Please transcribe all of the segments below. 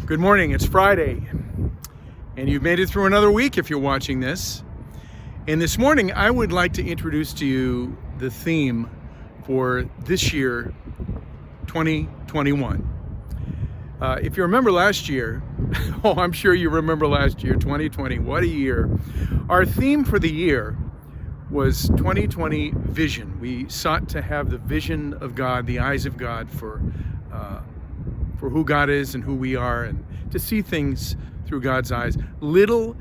Good morning, it's Friday, and you've made it through another week if you're watching this. And this morning, I would like to introduce to you the theme for this year, 2021. If you remember last year, I'm sure you remember last year, 2020, what a year. Our theme for the year was 2020 vision. We sought to have the vision of God, the eyes of God for who God is and who we are, and to see things through God's eyes. Little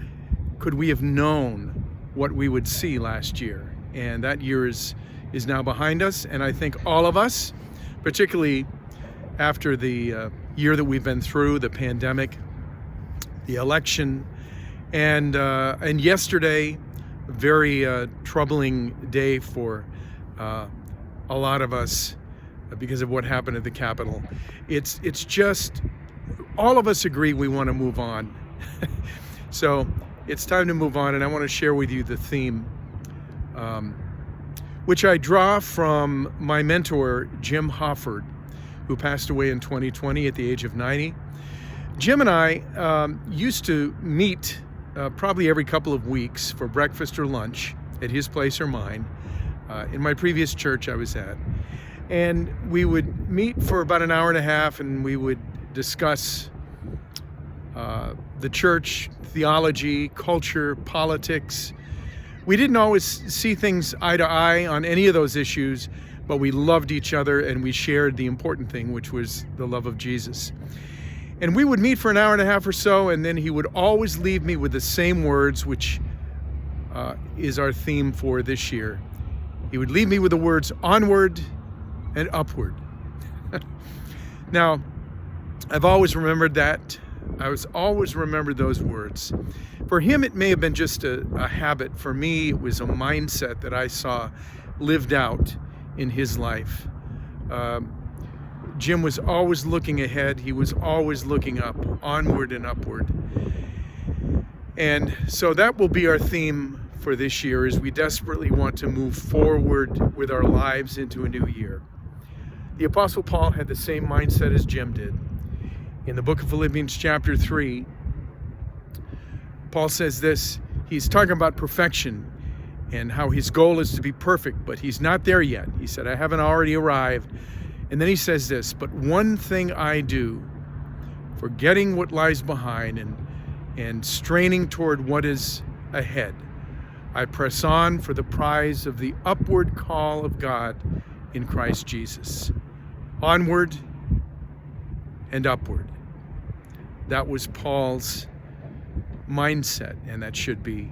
could we have known what we would see last year, and that year is now behind us. And I think all of us, particularly after the year that we've been through, the pandemic, the election, and yesterday, a very troubling day for a lot of us because of what happened at the Capitol. It's just, all of us agree we want to move on. So it's time to move on, and I want to share with you the theme, which I draw from my mentor, Jim Hofford, who passed away in 2020 at the age of 90. Jim and I used to meet probably every couple of weeks for breakfast or lunch at his place or mine in my previous church I was at. And we would meet for about an hour and a half, and we would discuss the church, theology, culture, politics. We didn't always see things eye to eye on any of those issues, but we loved each other, and we shared the important thing, which was the love of Jesus. And we would meet for an hour and a half or so, and then he would always leave me with the same words, which is our theme for this year. He would leave me with the words, onward and upward. Now, I've always remembered that. I always remembered those words. For him, it may have been just a habit. For me, it was a mindset that I saw lived out in his life. Jim was always looking ahead. He was always looking up, onward and upward. And so that will be our theme for this year, as we desperately want to move forward with our lives into a new year. The Apostle Paul had the same mindset as Jim did. In the book of Philippians chapter 3, Paul says this. He's talking about perfection and how his goal is to be perfect, but he's not there yet. He said, I haven't already arrived. And then he says this, but one thing I do, forgetting what lies behind and straining toward what is ahead, I press on for the prize of the upward call of God in Christ Jesus. Onward and upward. That was Paul's mindset, and that should be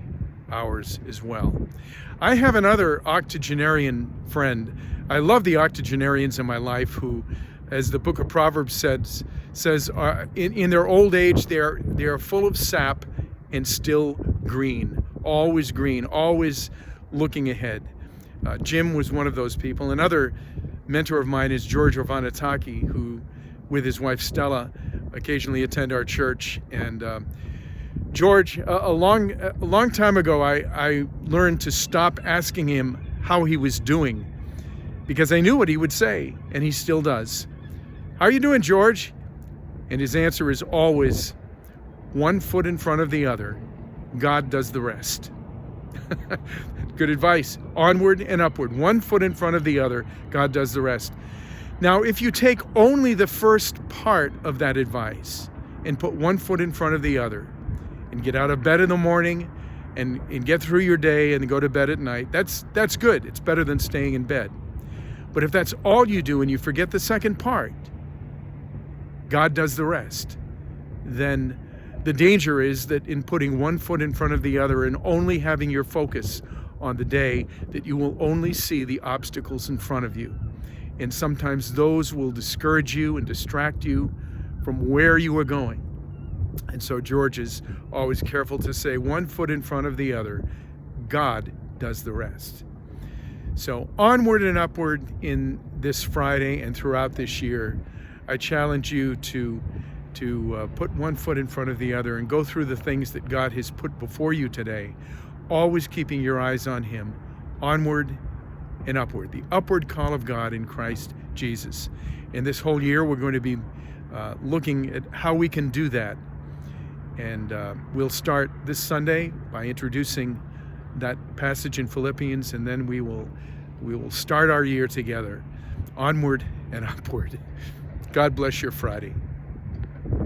ours as well. I have another octogenarian friend. I love the octogenarians in my life who, as the book of Proverbs says in their old age, they are full of sap and still green, always looking ahead. Jim was one of those people. Another mentor of mine is George Ovanataki, who, with his wife Stella, occasionally attend our church. And George, a long time ago, I learned to stop asking him how he was doing, because I knew what he would say, and he still does. How are you doing, George? And his answer is always, one foot in front of the other. God does the rest. Good advice. Onward and upward. One foot in front of the other. God does the rest. Now, if you take only the first part of that advice and put one foot in front of the other and get out of bed in the morning and get through your day and go to bed at night, that's good. It's better than staying in bed. But if that's all you do and you forget the second part, God does the rest, then the danger is that in putting one foot in front of the other and only having your focus on the day, that you will only see the obstacles in front of you. And sometimes those will discourage you and distract you from where you are going. And so George is always careful to say, one foot in front of the other, God does the rest. So onward and upward in this Friday and throughout this year, I challenge you to put one foot in front of the other and go through the things that God has put before you today, always keeping your eyes on Him, onward and upward, the upward call of God in Christ Jesus. And this whole year, we're going to be looking at how we can do that. And we'll start this Sunday by introducing that passage in Philippians, and then we will start our year together, onward and upward. God bless your Friday.